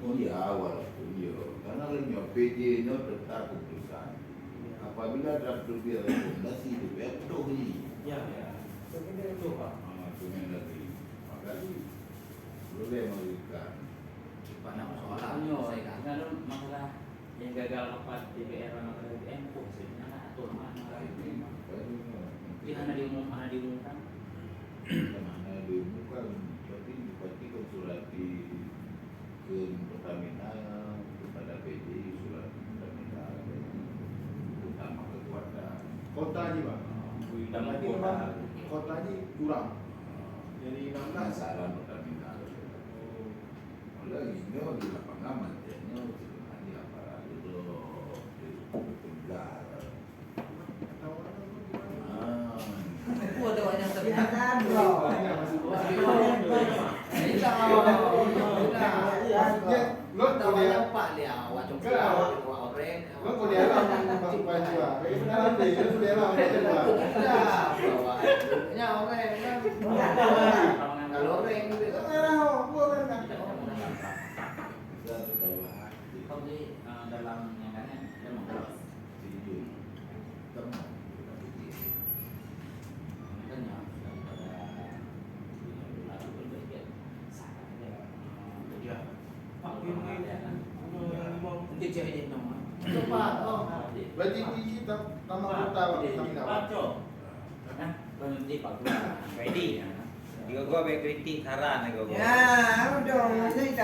Oh ya, walaupun ya, karena lenyap PJ-nya tetap keputusan. Apabila draft lebih rekomendasi itu ya betul ni. Ya, ya. Begitu itu Pak. Kemendagri. Makanya boleh memberikan. Pada soalnya saya kan masalah yang gagal rapat DPR sama DPR itu hasilnya kan atur mana ini mana diumumkan Mana diumumkan tapi bupati konsultasi ke Pertamina kepada PJ surat Pertamina utama kekuatan Kota ni Pak. utama Tapi kota memang kota ni kurang. Jadi 16 saran Pertamina. Kalau ini di lapangan mantennya sebenarnya apa itu tinggal. itu ada banyak Silakan bro. Lo kuliah, Pak dia wacung orang lo kuliah lah masuk Panjua. Bagaimana nanti? Lo kuliah lah masuk Panjua. nya orang kalau orang itu Lo merah, boleh kan? Kita sudah bahas di kalau di dalam yang kan memang video teman kita bikin. makanya daripada lalu berbagai saran ya Pak mungkin jadi nama coba Berarti biji tambah kota Pak Pertamina. nah berhenti Pak Ready Juga gua baik kritik saran gua. Ya, udah.